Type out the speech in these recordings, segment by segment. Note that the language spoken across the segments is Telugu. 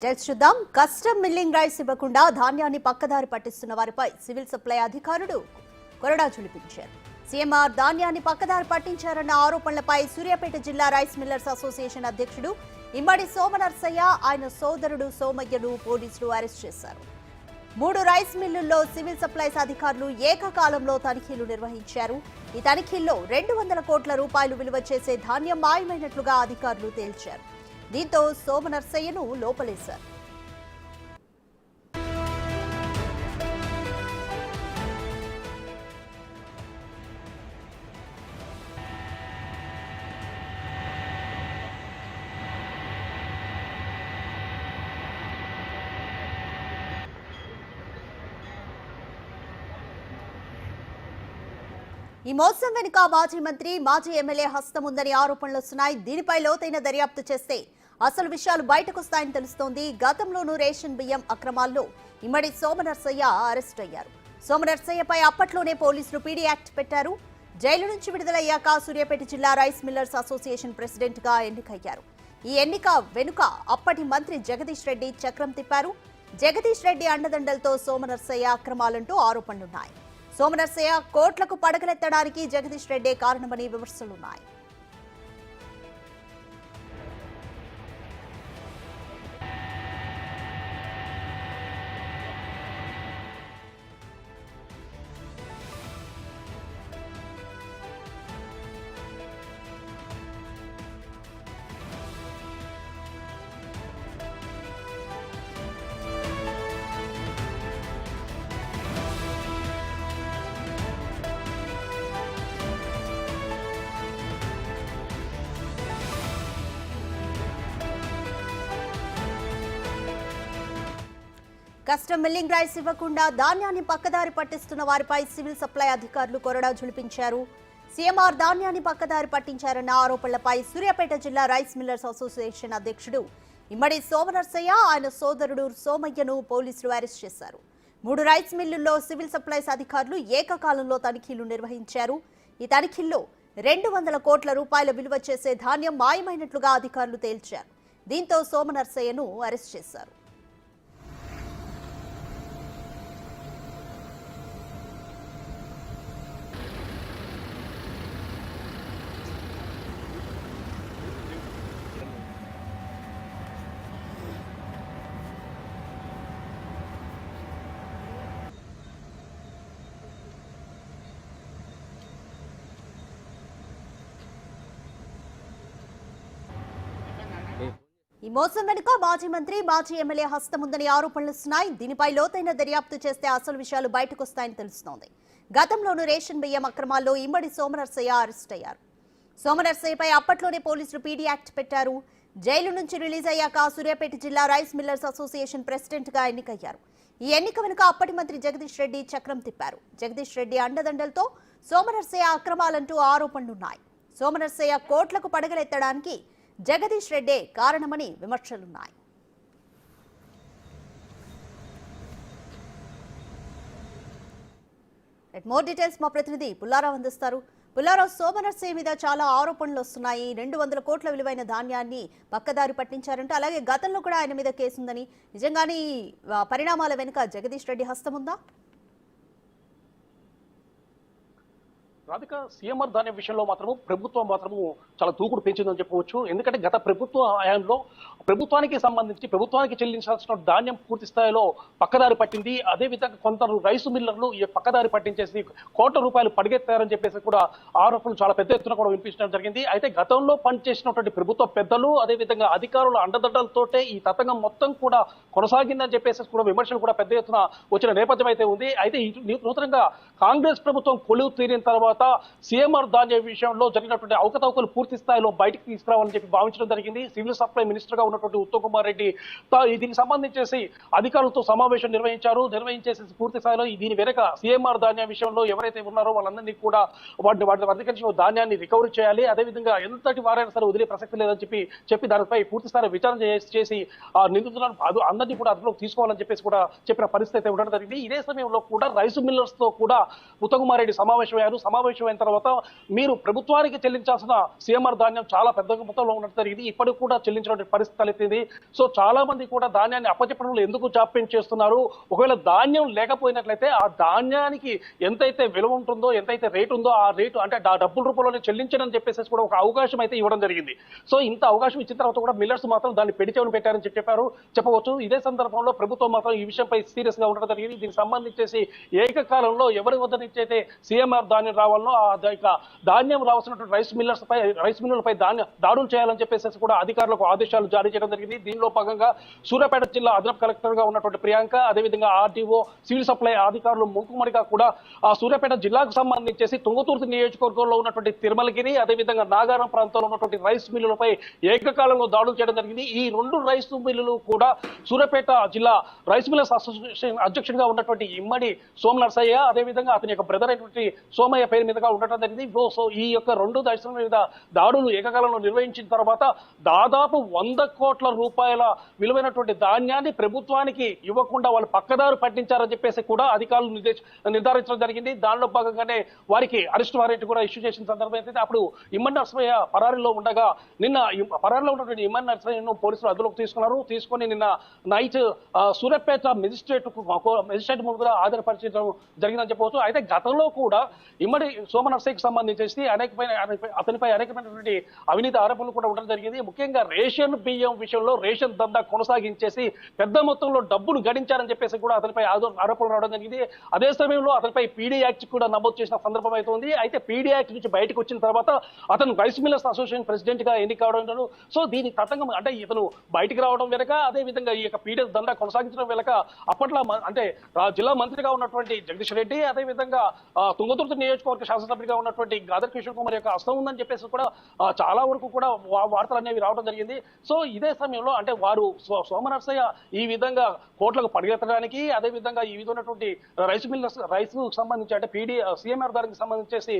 చూద్దాం. కస్టమ్ మిల్లింగ్ రైట్స్ ఇవ్వకుండా ధాన్యాన్ని పక్కదారి పట్టిస్తున్న వారిపై సివిల్ సప్లై అధికారులు కొరడా చులిపించారు. సీఎంఆర్ ధాన్యాన్ని పక్కదారి పట్టించారన్న ఆరోపణలపై సూర్యాపేట జిల్లా రైస్ మిల్లర్స్ అసోసియేషన్ అధ్యక్షుడు ఇమ్మడి సోమనర్సయ్య, ఆయన సోదరుడు సోమయ్యను పోలీసులు అరెస్ట్ చేశారు. 3 రైస్ మిల్లుల్లో సివిల్ సప్లైస్ అధికారులు ఏకకాలంలో తనిఖీలు నిర్వహించారు. ఈ తనిఖీల్లో 200 కోట్ల రూపాయలు విలువ చేసే ధాన్యం మాయమైనట్లుగా అధికారులు తేల్చారు. దీంతో సోమనర్సయ్యను లోపలేశారు. ఈ మోసం వెనుక మాజీ మంత్రి, మాజీ ఎమ్మెల్యే హస్తం ఉందని ఆరోపణలు వస్తున్నాయి. దీనిపై లోతైన దర్యాప్తు చేస్తే అసలు విషయాలు బయటకొస్తాయని తెలుస్తోంది. గతంలోనూ రేషన్ బియ్యం అక్రమాల్లో ఇమ్మడి సోమనర్సయ్య అరెస్ట్ అయ్యారు. సోమనర్సయ్యపై అప్పట్లోనే పోలీసులు పీడీ యాక్ట్ పెట్టారు. జైలు నుంచి విడుదలయ్యాక సూర్యాపేట జిల్లా రైస్ మిల్లర్స్ అసోసియేషన్ ప్రెసిడెంట్ గా ఎన్నికయ్యారు. ఈ ఎన్నిక వెనుక అప్పటి మంత్రి జగదీష్ రెడ్డి చక్రం తిప్పారు. జగదీష్ రెడ్డి అండదండలతో సోమనర్సయ్య అక్రమాలంటూ ఆరోపణలున్నాయి. సోమనర్సయ్య కోట్లకు పడగలెత్తడానికి జగదీష్ రెడ్డి కారణమని విమర్శలున్నాయి. కస్టమ్ మిల్లింగ్ రైట్స్ ఇవ్వకుండా ధాన్యాన్ని పక్కదారి పట్టిస్తున్న వారిపై సివిల్ సప్లై అధికారులు కొరడా జులిపించారు. సీఎంఆర్ ధాన్యాన్ని పక్కదారి పట్టించారన్న ఆరోపణలపై సూర్యాపేట జిల్లా రైస్ మిల్లర్స్ అసోసియేషన్ అధ్యక్షుడు ఇమ్మడి సోమనర్సయ్య, ఆయన సోదరుడు సోమయ్యను పోలీసులు అరెస్ట్ చేశారు. 3 రైస్ మిల్లుల్లో సివిల్ సప్లైస్ అధికారులు ఏకకాలంలో తనిఖీలు నిర్వహించారు. ఈ తనిఖీల్లో 200 కోట్ల రూపాయల విలువ చేసే ధాన్యం మాయమైనట్లుగా అధికారులు తేల్చారు. దీంతో సోమనర్సయ్యను అరెస్ట్ చేశారు. ఈ మోసం వెనుక మాజీ మంత్రి, మాజీ ఎమ్మెల్యే హస్తం ఉందని ఆరోపణలు వస్తున్నాయి. దీనిపై లోతైన దర్యాప్తు చేస్తే అసలు విషయాలు బయటకొస్తాయని తెలుస్తోంది. గతంలోనూ రేషన్ బియ్యం అక్రమాల్లో ఇమ్మడి సోమనర్సయ్య అరెస్ట్ అయ్యారు. సోమనర్సయ్యపై అప్పట్లోనే పోలీసులు పీడీ యాక్ట్ పెట్టారు. జైలు నుంచి రిలీజ్ అయ్యాక సూర్యాపేట జిల్లా రైస్ మిల్లర్స్ అసోసియేషన్ ప్రెసిడెంట్ గా ఎన్నికయ్యారు. ఈ ఎన్నిక వెనుక అప్పటి మంత్రి జగదీష్ రెడ్డి చక్రం తిప్పారు. జగదీష్ రెడ్డి అండదండలతో సోమనర్సయ్య అక్రమాలంటూ ఆరోపణలున్నాయి. సోమనర్సయ్య కోట్లకు పడగలెత్తడానికి జగదీష్ రెడ్డే కారణమని విమర్శలున్నాయి. మోర్ డీటెయిల్స్ మా ప్రతినిధి పుల్లారావు అందిస్తారు. పుల్లారావు, సోమనర్సయ్య మీద చాలా ఆరోపణలు వస్తున్నాయి. 200 కోట్ల విలువైన ధాన్యాన్ని పక్కదారి పట్టించారంటే, అలాగే గతంలో కూడా ఆయన మీద కేసుందని, నిజంగానే పరిణామాల వెనుక జగదీష్ రెడ్డి హస్తం ఉందా? రాధిక, సీఎంఆర్ ధాన్యం విషయంలో ప్రభుత్వం చాలా దూకుడు పెంచిందని చెప్పవచ్చు. ఎందుకంటే గత ప్రభుత్వ హయాంలో ప్రభుత్వానికి సంబంధించి ప్రభుత్వానికి చెల్లించాల్సిన ధాన్యం పూర్తి స్థాయిలో పక్కదారి పట్టింది. అదేవిధంగా కొందరు రైసు మిల్లర్లు ఈ పక్కదారి పట్టించేసి కోట్ల రూపాయలు పడిగెత్తారని చెప్పేసి కూడా ఆరోపణలు చాలా పెద్ద ఎత్తున కూడా వినిపించడం జరిగింది. అయితే గతంలో పనిచేసినటువంటి ప్రభుత్వ పెద్దలు, అదేవిధంగా అధికారుల అండదండలతోటే ఈ తతంగం మొత్తం కూడా కొనసాగిందని చెప్పేసి కూడా విమర్శలు కూడా పెద్ద ఎత్తున వచ్చిన నేపథ్యం అయితే ఉంది. అయితే నూతనంగా కాంగ్రెస్ ప్రభుత్వం కొలువు తీరిన తర్వాత సీఎంఆర్ ధాన్యం విషయంలో జరిగినటువంటి అవకతవకలు పూర్తి స్థాయిలో బయటకు తీసుకురావాలని చెప్పి భావించడం జరిగింది. సివిల్ సప్లై మినిస్టర్ గా ఉన్నటువంటి ఉత్తమ్ కుమార్ రెడ్డి దీనికి సంబంధించేసి అధికారులతో సమావేశం నిర్వహించేసి పూర్తి స్థాయిలో దీని వెనక సీఎంఆర్ ధాన్యం విషయంలో ఎవరైతే ఉన్నారో వాళ్ళందరినీ కూడా వాటి అధికారులు ధాన్యాన్ని రికవరీ చేయాలి, అదేవిధంగా ఎంతటి వారైనా సరే వదిలే ప్రసక్తి లేదని చెప్పి దానిపై పూర్తి స్థాయి విచారణ చేసి ఆ నిందితులను అందరినీ కూడా అదుపులోకి తీసుకోవాలని చెప్పేసి కూడా చెప్పిన పరిస్థితి ఉండడం జరిగింది. ఇదే సమయంలో కూడా రైసు మిల్లర్స్ తో కూడా ఉత్తమ్ కుమార్ రెడ్డి సమావేశమయ్యారు. సమావేశమైన తర్వాత మీరు ప్రభుత్వానికి చెల్లించాల్సిన సీఎంఆర్ ధాన్యం చాలా పెద్ద మొత్తంలో ఉన్నట్టు జరిగింది. ఇప్పటికి కూడా చెల్లించిన పరిస్థితి తలెత్తింది. సో చాలా మంది కూడా ధాన్యాన్ని అప్పచెప్పడంలో ఎందుకు జాప్యం చేస్తున్నారు? ఒకవేళ ధాన్యం లేకపోయినట్లయితే ఆ ధాన్యానికి ఎంతైతే విలువ ఉంటుందో, ఎంతైతే రేటు ఉందో ఆ రేటు అంటే డబ్బుల రూపంలోనే చెల్లించడం చెప్పేసి కూడా ఒక అవకాశం అయితే ఇవ్వడం జరిగింది. సో ఇంత అవకాశం ఇచ్చిన తర్వాత కూడా మిల్లర్స్ మాత్రం దాన్ని పెడిచెవిన పెట్టారని చెప్పవచ్చు. ఇదే సందర్భంలో ప్రభుత్వం మాత్రం ఈ విషయంపై సీరియస్ గా ఉండడం జరిగింది. దీనికి సంబంధించేసి ఏకకాలంలో ఎవరి వద్ద నుంచి అయితే సీఎంఆర్ ధాన్యం రావాలనో ఆ ధాన్యం రావాల్సినటువంటి రైస్ మిల్లులపై దాడులు చేయాలని చెప్పేసి కూడా అధికారులకు ఆదేశాలు జారీ చేయడం జరిగింది. దీనిలో భాగంగా సూర్యాపేట జిల్లా అదనపు కలెక్టర్ గా ఉన్నటువంటి ప్రియాంక, అదేవిధంగా ఆర్టీఓ, సివిల్ సప్లై అధికారులు మూకుమ్మడిగా కూడా ఆ సూర్యాపేట జిల్లాకు సంబంధించేసి తుంగతుర్తి నియోజకవర్గంలో ఉన్నటువంటి తిరుమలగిరి, అదేవిధంగా నాగారం ప్రాంతంలో ఉన్నటువంటి రైస్ మిల్లులపై ఏకకాలంలో దాడులు చేయడం జరిగింది. ఈ 2 రైస్ మిల్లులు కూడా సూర్యాపేట జిల్లా రైస్ మిల్లర్స్ అసోసియేషన్ అధ్యక్షుడిగా ఉన్నటువంటి ఇమ్మడి సోమ నర్సయ్య, అదేవిధంగా అతని యొక్క బ్రదర్ అయినటువంటి సోమయ్య పేరు మీదుగా ఉండటం జరిగింది. సో ఈ యొక్క 2 రైస్ మిల్లుల మీద దాడులు ఏకకాలంలో నిర్వహించిన తర్వాత దాదాపు 100 కోట్ల రూపాయల విలువైనటువంటి ధాన్యాన్ని ప్రభుత్వానికి ఇవ్వకుండా వాళ్ళు పక్కదారు పట్టించారని చెప్పేసి కూడా అధికారులు నిర్ధారించడం జరిగింది. దానిలో భాగంగానే వారికి అరెస్ట్ వారెంట్ కూడా ఇష్యూ చేసిన సందర్భం అయితే అప్పుడు ఇమ్మడి నర్సయ్య పరారీలో ఉండగా నిన్న పరారీలో ఉన్నటువంటి ఇమ్మడి నర్సయ్యను పోలీసులు అదుపులోకి తీసుకొని నిన్న నైట్ సూర్యాపేట మెజిస్ట్రేట్ ముందుగా హాజరుపరచడం జరిగిందని చెప్పవచ్చు. అయితే గతంలో కూడా ఇమ్మడి సోమ నర్సయ్యకి సంబంధించేసి అతనిపై అనేకమైనటువంటి అవినీతి ఆరోపణలు కూడా ఉండడం జరిగింది. ముఖ్యంగా రేషన్ బియ్యం విషయంలో రేషన్ దందా కొనసాగించేసి పెద్ద మొత్తంలో డబ్బులు గడించారని చెప్పేసి కూడా అతనిపై ఆరోపణలు రావడం జరిగింది. అదే సమయంలో అతనిపై పీడీ యాక్ట్ కూడా నమోదు చేసిన సందర్భం అవుతుంది. అయితే పీడీ యాక్ట్ నుంచి బయటకు వచ్చిన తర్వాత అతను రైస్ మిల్లర్స్ అసోసియేషన్ ప్రెసిడెంట్ గా ఎన్నికవడం. సో దీని తతంగం అంటే ఇతను బయటికి రావడం వెనక, అదే విధంగా ఈ యొక్క పీడీ దందా కొనసాగించడం వెనక అప్పట్లో అంటే జిల్లా మంత్రిగా ఉన్నటువంటి జగదీష్ రెడ్డి, అదే విధంగా తుంగతుర్తి నియోజకవర్గ శాసనసభ్యుడిగా ఉన్నటువంటి గాదర్ కిషోర్ కుమార్ యొక్క హస్తం ఉందని చెప్పేసి కూడా చాలా వరకు కూడా వార్తలు అనేవి రావడం జరిగింది. సో ఇదే సమయంలో అంటే వారు సోమ నర్సయ్య ఈ విధంగా కోట్లకు పరిగెత్తడానికి, అదే విధంగా ఈ విధమైనటువంటి రైస్ సంబంధించి అంటే సీఎంఆర్ దానికి సంబంధించేసి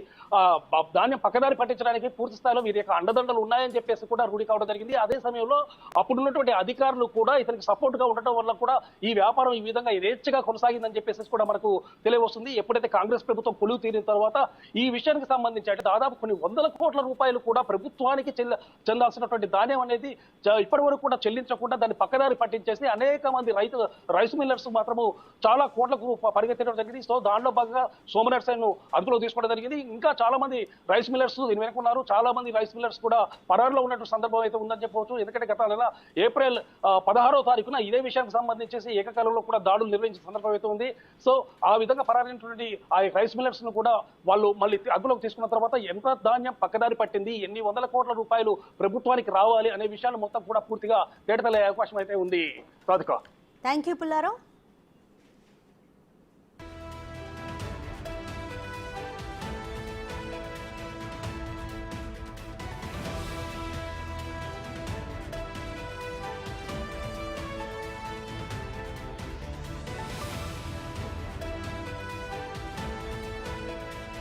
ధాన్యం పక్కదారి పట్టించడానికి పూర్తి స్థాయిలో వీరి యొక్క అండదండలు ఉన్నాయని చెప్పేసి కూడా రూఢి కావడం జరిగింది. అదే సమయంలో అప్పుడున్నటువంటి అధికారులు కూడా ఇతనికి సపోర్ట్ గా ఉండటం వల్ల కూడా ఈ వ్యాపారం ఈ విధంగా యథేచ్ఛగా కొనసాగిందని చెప్పేసి కూడా మనకు తెలియవస్తుంది. ఎప్పుడైతే కాంగ్రెస్ ప్రభుత్వం కొలువు తీరిన తర్వాత ఈ విషయానికి సంబంధించి అంటే దాదాపు కొన్ని 100 కోట్ల రూపాయలు కూడా ప్రభుత్వానికి చెందాల్సినటువంటి ధాన్యం అనేది ఇప్పటి వరకు కూడా చెల్లించకుండా దాన్ని పక్కదారి పట్టించేసి అనేక మంది రైస్ మిల్లర్స్ మాత్రము చాలా కోట్లకు పరిగెత్తడం జరిగింది. సో దానిలో భాగంగా సోమ నర్సయ్యను అదుపులో తీసుకోవడం జరిగింది. ఇంకా చాలా మంది రైస్ మిల్లర్స్ దీని వెనక ఉన్నారు. చాలా మంది రైస్ మిల్లర్స్ కూడా పరారులో ఉన్నటువంటి సందర్భం అయితే ఉందని చెప్పవచ్చు. ఎందుకంటే గత నెల ఏప్రిల్ 16వ తారీఖున ఇదే విషయానికి సంబంధించేసి ఏకకాలంలో కూడా దాడులు నిర్వహించిన సందర్భం అయితే ఉంది. సో ఆ విధంగా పరారైనటువంటి ఆ రైస్ మిల్లర్స్ ను కూడా వాళ్ళు మళ్ళీ అదుపులోకి తీసుకున్న తర్వాత ఎంత ధాన్యం పక్కదారి పట్టింది, ఎన్ని 100 కోట్ల రూపాయలు ప్రభుత్వానికి రావాలి అనే విషయాలు మొత్తం కూడా పూర్తిగా తేటతెల్లే అవకాశం అయితే ఉంది. Radhika, thank you Pullarao.